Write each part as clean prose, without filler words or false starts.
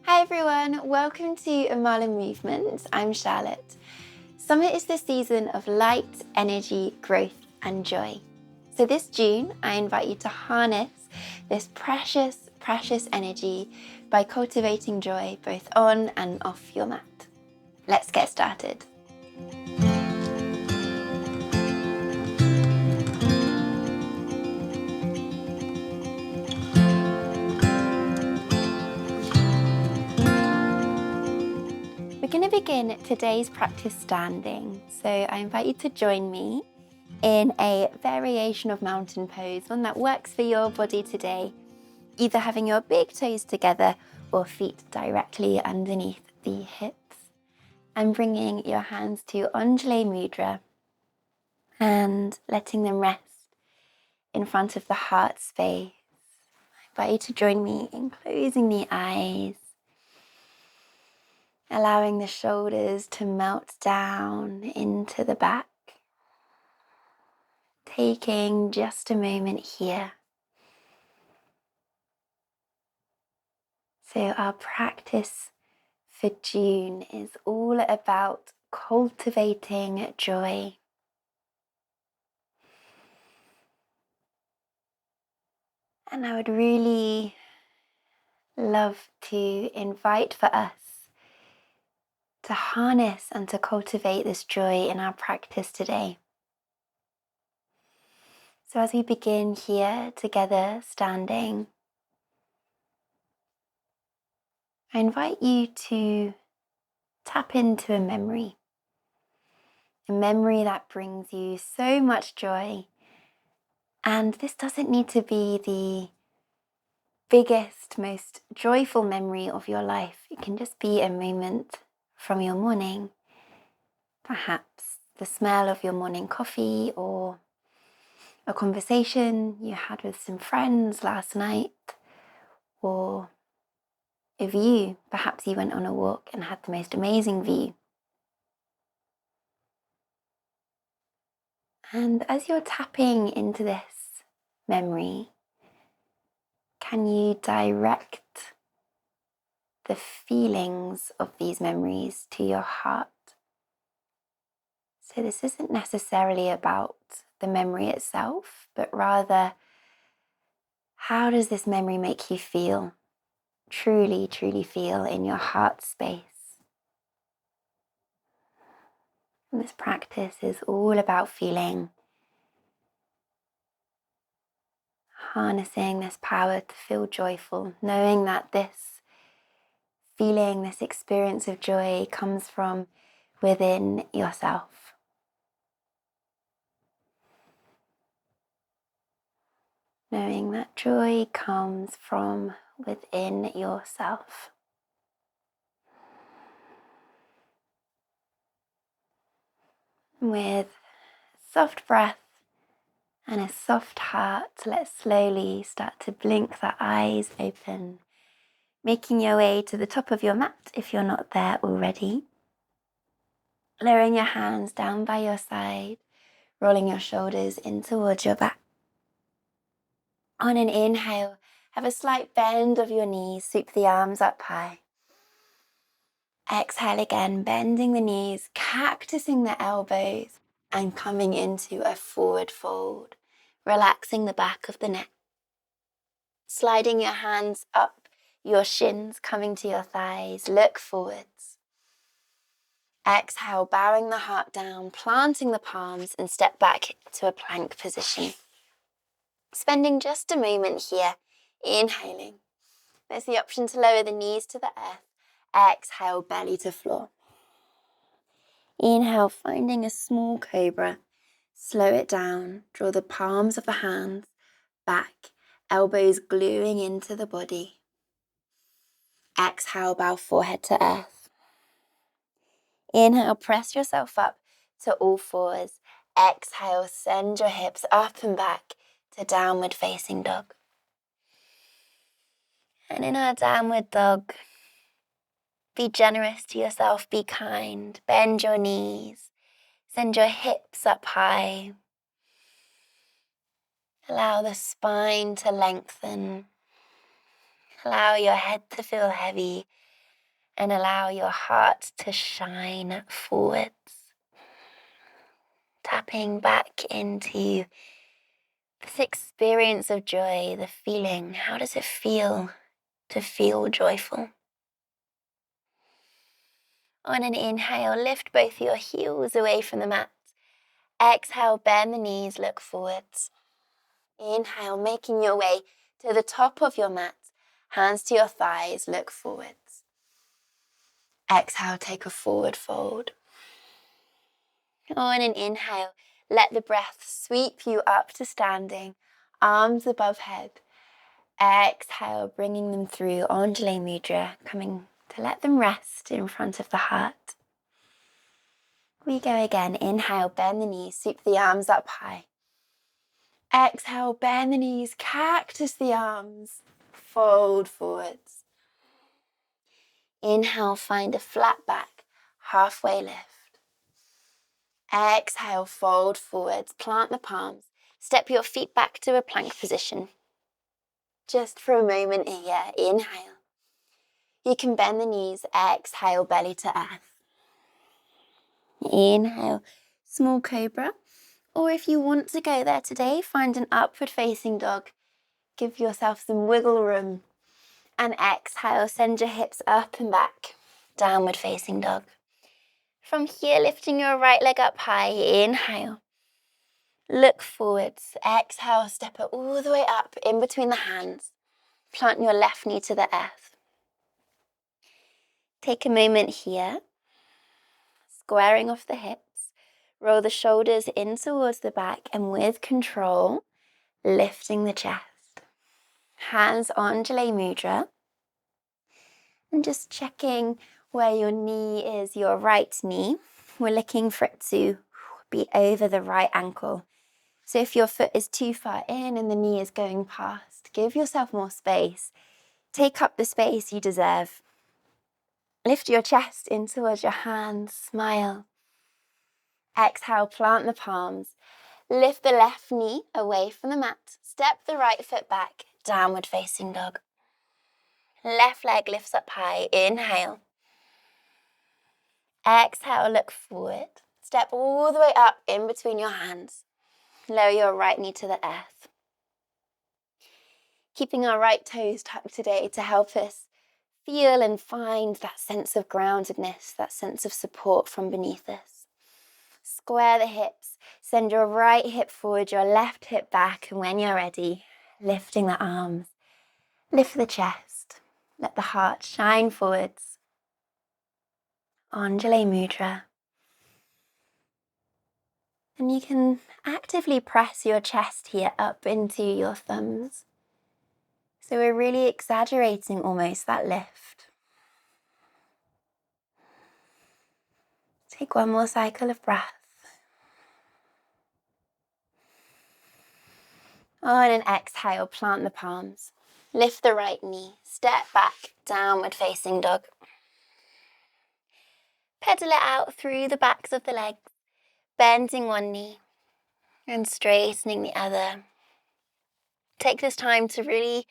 Hi everyone, welcome to AmalaMovement. I'm Charlotte. Summer is the season of light, energy, growth and joy. So this June, I invite you to harness this precious, precious energy by cultivating joy both on and off your mat. Let's get started. We're going to begin today's practice standing. So I invite you to join me in a variation of mountain pose, one that works for your body today, either having your big toes together or feet directly underneath the hips, and bringing your hands to Anjali Mudra and letting them rest in front of the heart space. I invite you to join me in closing the eyes, allowing the shoulders to melt down into the back, taking just a moment here. So our practice for June is all about cultivating joy. And I would really love to invite for us to harness and to cultivate this joy in our practice today. So as we begin here together, standing, I invite you to tap into a memory that brings you so much joy. And this doesn't need to be the biggest, most joyful memory of your life. It can just be a moment from your morning, perhaps the smell of your morning coffee or a conversation you had with some friends last night, or a view. Perhaps you went on a walk and had the most amazing view. And as you're tapping into this memory, can you direct the feelings of these memories to your heart? So this isn't necessarily about the memory itself, but rather, how does this memory make you feel? Truly, truly feel in your heart space. And this practice is all about feeling, harnessing this power to feel joyful, knowing that this feeling, this experience of joy comes from within yourself. Knowing that joy comes from within yourself. With a soft breath and a soft heart, let's slowly start to blink the eyes open, making your way to the top of your mat if you're not there already. Lowering your hands down by your side, rolling your shoulders in towards your back. On an inhale, have a slight bend of your knees, sweep the arms up high. Exhale again, bending the knees, cactusing the elbows, and coming into a forward fold, relaxing the back of the neck. Sliding your hands up your shins, coming to your thighs, look forwards. Exhale, bowing the heart down, planting the palms, and step back to a plank position. Spending just a moment here, inhaling. There's the option to lower the knees to the earth. Exhale, belly to floor. Inhale, finding a small cobra. Slow it down. Draw the palms of the hands back, elbows gluing into the body. Exhale, bow forehead to earth. Inhale, press yourself up to all fours. Exhale, send your hips up and back to downward facing dog. And in our downward dog, be generous to yourself, be kind, bend your knees, send your hips up high. Allow the spine to lengthen. Allow your head to feel heavy And allow your heart to shine forwards. Tapping back into this experience of joy, the feeling. How does it feel to feel joyful? On an inhale, lift both your heels away from the mat. Exhale, bend the knees, look forwards. Inhale, making your way to the top of your mat. Hands to your thighs, look forwards. Exhale, take a forward fold. On an inhale, let the breath sweep you up to standing, arms above head. Exhale, bringing them through Anjali Mudra, coming to let them rest in front of the heart. We go again. Inhale, bend the knees, sweep the arms up high. Exhale, bend the knees, cactus the arms, fold forwards. Inhale, find a flat back, halfway lift. Exhale, fold forwards, plant the palms, step your feet back to a plank position. Just for a moment here, inhale. You can bend the knees, exhale, belly to earth. Inhale, small cobra. Or if you want to go there today, find an upward facing dog. Give yourself some wiggle room. And exhale, send your hips up and back. Downward facing dog. From here, lifting your right leg up high. Inhale. Look forwards. Exhale, step it all the way up in between the hands. Plant your left knee to the earth. Take a moment here. Squaring off the hips. Roll the shoulders in towards the back and with control, lifting the chest. Hands on Anjali Mudra. And just checking where your knee is, your right knee. We're looking for it to be over the right ankle. So if your foot is too far in and the knee is going past, give yourself more space. Take up the space you deserve. Lift your chest in towards your hands, smile. Exhale, plant the palms. Lift the left knee away from the mat. Step the right foot back, downward facing dog. Left leg lifts up high, inhale. Exhale, look forward. Step all the way up in between your hands. Lower your right knee to the earth. Keeping our right toes tucked today to help us feel and find that sense of groundedness, that sense of support from beneath us. Square the hips. Send your right hip forward, your left hip back, and when you're ready, lifting the arms. Lift the chest. Let the heart shine forwards. Anjali Mudra. And you can actively press your chest here up into your thumbs. So we're really exaggerating almost that lift. Take one more cycle of breath. On an exhale, plant the palms. Lift the right knee. Step back, downward facing dog. Pedal it out through the backs of the legs, bending one knee and straightening the other. Take this time to really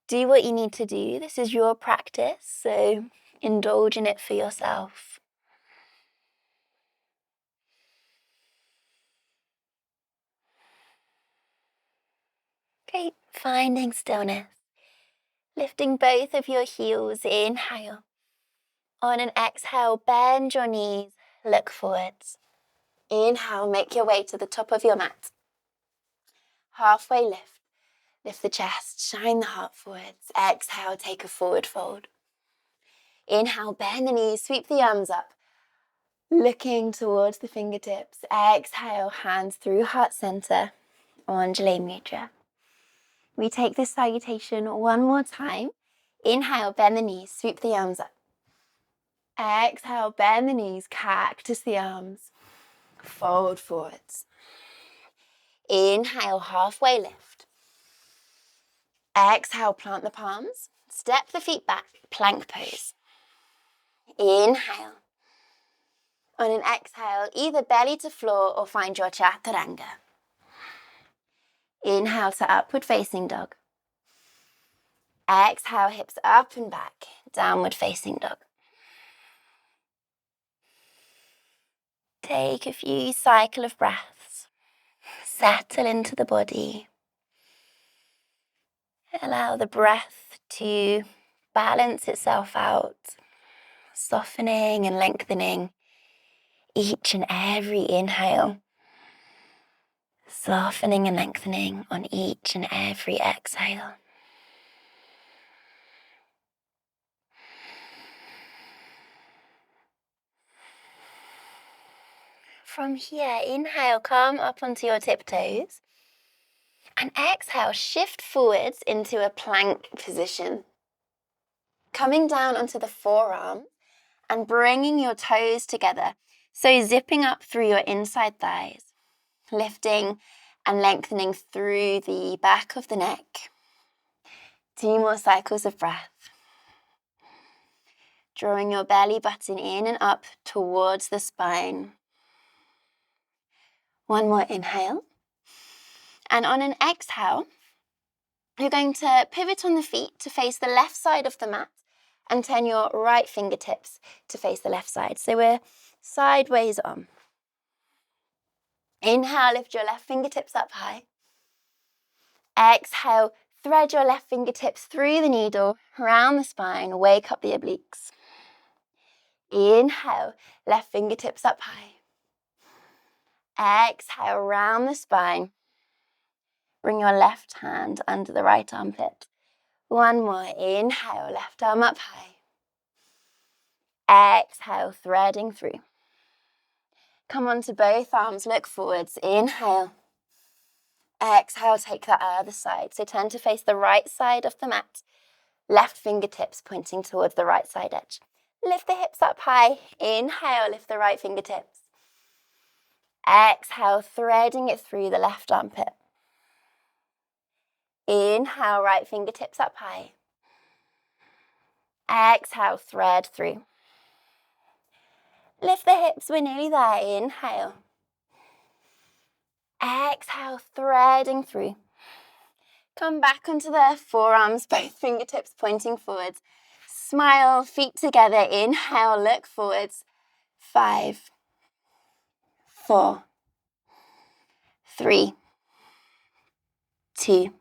do what you need to do. This is your practice, so indulge in it for yourself. Great, finding stillness. Lifting both of your heels, inhale. On an exhale, bend your knees, look forwards. Inhale, make your way to the top of your mat. Halfway lift. Lift the chest, shine the heart forwards. Exhale, take a forward fold. Inhale, bend the knees, sweep the arms up. Looking towards the fingertips. Exhale, hands through heart center. Anjali Mudra. We take this salutation one more time. Inhale, bend the knees, sweep the arms up. Exhale, bend the knees, cactus the arms. Fold forwards. Inhale, halfway lift. Exhale, plant the palms. Step the feet back, plank pose. Inhale. On an exhale, either belly to floor or find your chaturanga. Inhale to upward facing dog. Exhale, hips up and back, downward facing dog. take a few cycle of breaths. Settle into the body. Allow the breath to balance itself out, softening and lengthening each and every inhale, softening and lengthening on each and every exhale. From here, inhale, come up onto your tiptoes. And exhale, shift forwards into a plank position. Coming down onto the forearm and bringing your toes together. So zipping up through your inside thighs, lifting and lengthening through the back of the neck. 2 more cycles of breath. Drawing your belly button in and up towards the spine. 1 more inhale. And on an exhale, you're going to pivot on the feet to face the left side of the mat and turn your right fingertips to face the left side. So we're sideways on. Inhale, lift your left fingertips up high. Exhale, thread your left fingertips through the needle, around the spine, wake up the obliques. Inhale, left fingertips up high. Exhale, round the spine. Bring your left hand under the right armpit. 1 more. Inhale, left arm up high. Exhale, threading through. Come onto both arms, look forwards. Inhale. Exhale, take that other side. So turn to face the right side of the mat. Left fingertips pointing towards the right side edge. Lift the hips up high. Inhale, lift the right fingertips. Exhale, threading it through the left armpit. Inhale, right fingertips up high. Exhale, thread through. Lift the hips, we're nearly there. Inhale. Exhale, threading through. Come back onto the forearms, both fingertips pointing forwards. Smile, feet together. Inhale, look forwards. 5, 4, 3, 2,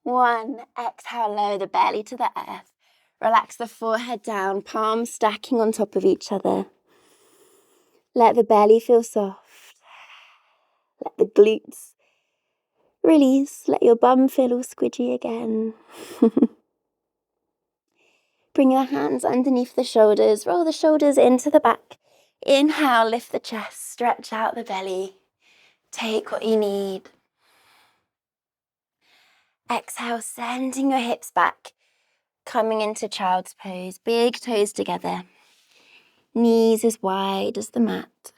1. Exhale, lower the belly to the earth. Relax the forehead down, palms stacking on top of each other. Let the belly feel soft. Let the glutes release. Let your bum feel all squidgy again. Bring your hands underneath the shoulders. Roll the shoulders into the back. Inhale, lift the chest, stretch out the belly. Take what you need. Exhale, sending your hips back. Coming into child's pose. Big toes together. Knees as wide as the mat.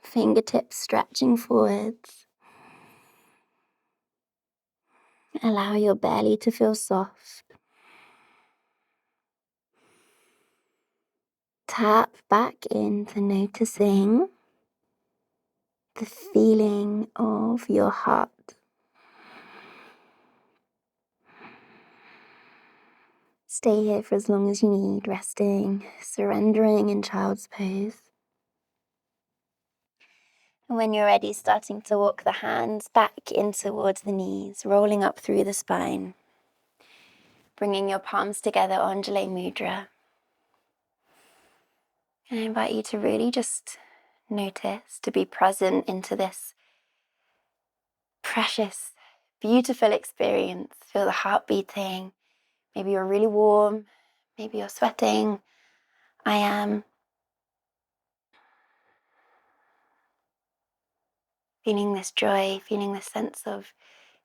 Fingertips stretching forwards. Allow your belly to feel soft. Tap back into noticing the feeling of your heart. Stay here for as long as you need, resting, surrendering in child's pose. And when you're ready, starting to walk the hands back in towards the knees, rolling up through the spine. Bringing your palms together, Anjali Mudra. And I invite you to really just notice, to be present into this precious, beautiful experience. Feel the heart beating. Maybe you're really warm. Maybe you're sweating. I am. Feeling this joy, feeling this sense of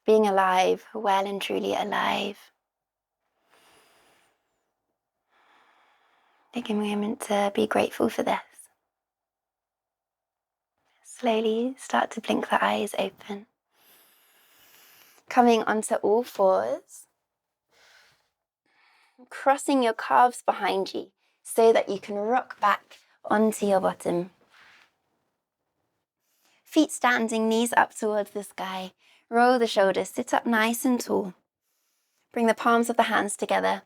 being alive, well and truly alive. Take a moment to be grateful for this. Slowly start to blink the eyes open. Coming onto all fours. Crossing your calves behind you so that you can rock back onto your bottom. Feet standing, knees up towards the sky. Roll the shoulders, sit up nice and tall. Bring the palms of the hands together.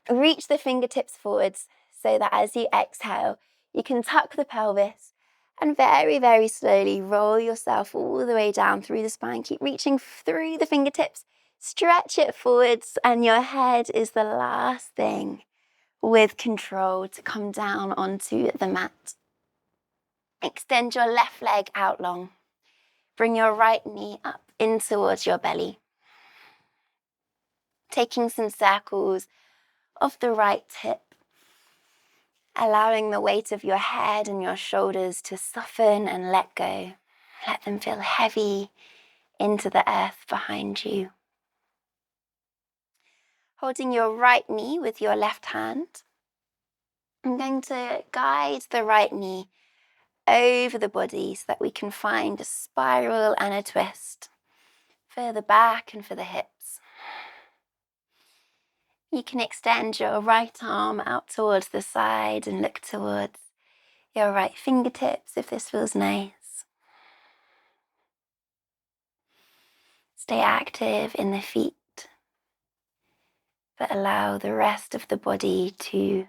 Reach the fingertips forwards so that as you exhale, You can tuck the pelvis and very, very slowly roll yourself all the way down through the spine. Keep reaching through the fingertips. Stretch it forwards, and your head is the last thing with control to come down onto the mat. Extend your left leg out long. Bring your right knee up in towards your belly. Taking some circles of the right hip. Allowing the weight of your head and your shoulders to soften and let go. Let them feel heavy into the earth behind you. Holding your right knee with your left hand, I'm going to guide the right knee over the body so that we can find a spiral and a twist for the back and for the hips. You can extend your right arm out towards the side and look towards your right fingertips if this feels nice. Stay active in the feet, but allow the rest of the body to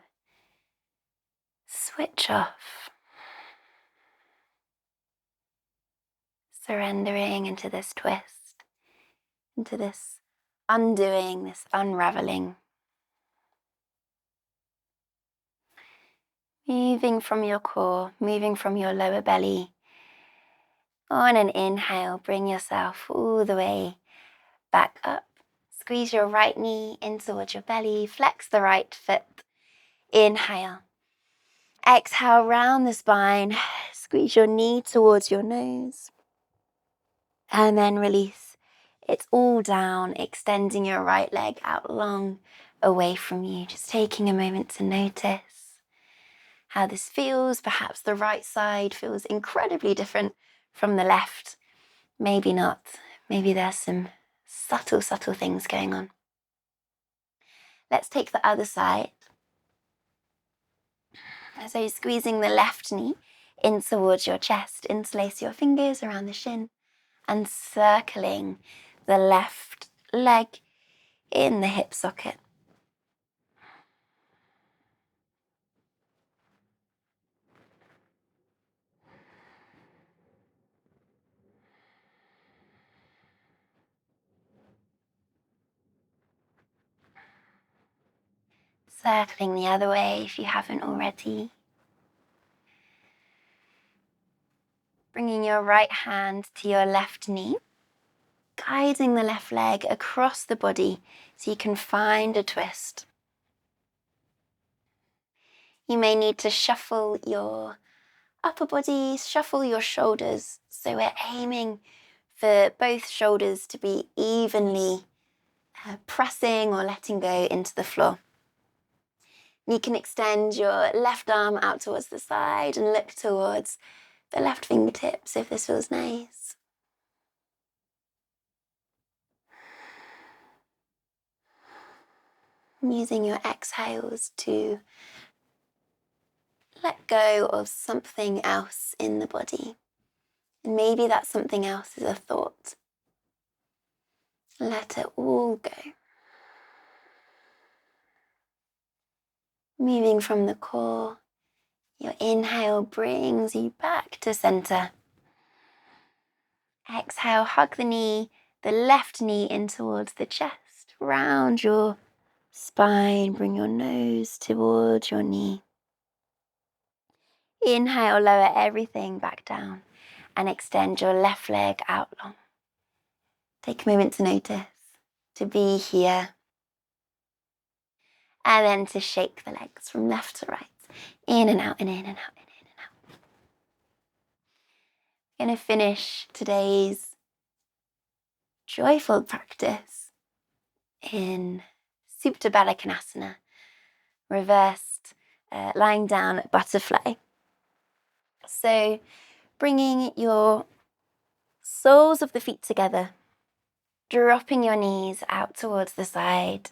switch off. Surrendering into this twist, into this undoing, this unraveling. Moving from your core, moving from your lower belly. On an inhale, bring yourself all the way back up. Squeeze your right knee in towards your belly. Flex the right foot. Inhale. Exhale, round the spine. Squeeze your knee towards your nose. And then release. It's all down, extending your right leg out long away from you. Just taking a moment to notice how this feels. Perhaps the right side feels incredibly different from the left. Maybe not. Maybe there's some subtle things going on. Let's take the other side. So squeezing the left knee in towards your chest. Interlace your fingers around the shin and circling the left leg in the hip socket. Circling the other way if you haven't already. Bringing your right hand to your left knee. Guiding the left leg across the body so you can find a twist. You may need to shuffle your upper body, shuffle your shoulders. So we're aiming for both shoulders to be evenly pressing or letting go into the floor. You can extend your left arm out towards the side and look towards the left fingertips if this feels nice. Using your exhales to let go of something else in the body. And maybe that something else is a thought. Let it all go. Moving from the core, your inhale brings you back to center. Exhale, hug the left knee in towards the chest. Round your spine, bring your nose towards your knee. Inhale, lower everything back down and extend your left leg out long. Take a moment to notice, to be here. And then to shake the legs from left to right. In and out, and in and out, and in and out. I'm going to finish today's joyful practice in Supta Baddha Konasana, reversed, lying down butterfly. So bringing your soles of the feet together, dropping your knees out towards the side.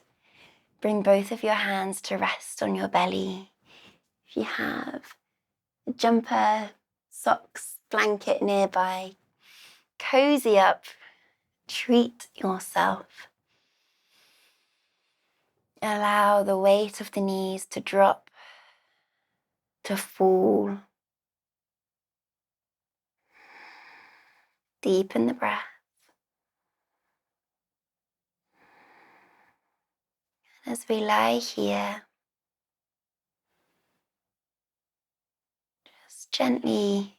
Bring both of your hands to rest on your belly. If you have a jumper, socks, blanket nearby, cozy up, treat yourself. Allow the weight of the knees to drop to fall. Deepen the breath. As we lie here, just gently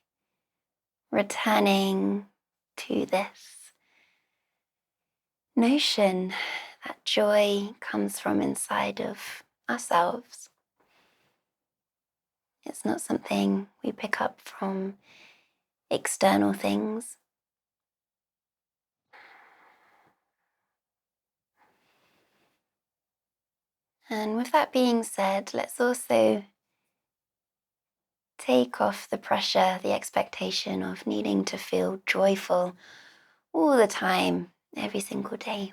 returning to this notion that joy comes from inside of ourselves. It's not something we pick up from external things. And with that being said, let's also take off the pressure, the expectation of needing to feel joyful all the time, every single day.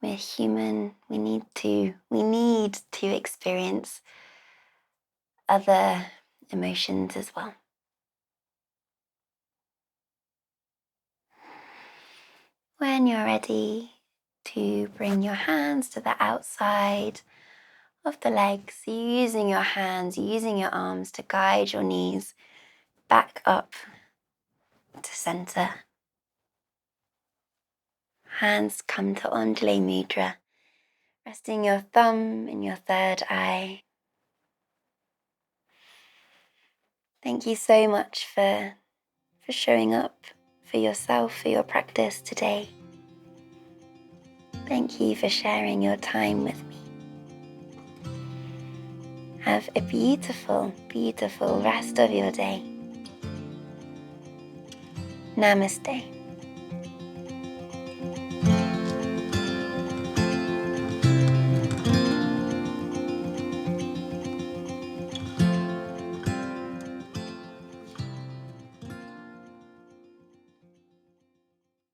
We're human. We need to experience other emotions as well. When you're ready to bring your hands to the outside of the legs, using your hands, using your arms to guide your knees back up to center. Hands come to Ondule Mudra, resting your thumb in your third eye. Thank you so much for showing up for yourself, for your practice today. Thank you for sharing your time with me. Have a beautiful, beautiful rest of your day. Namaste.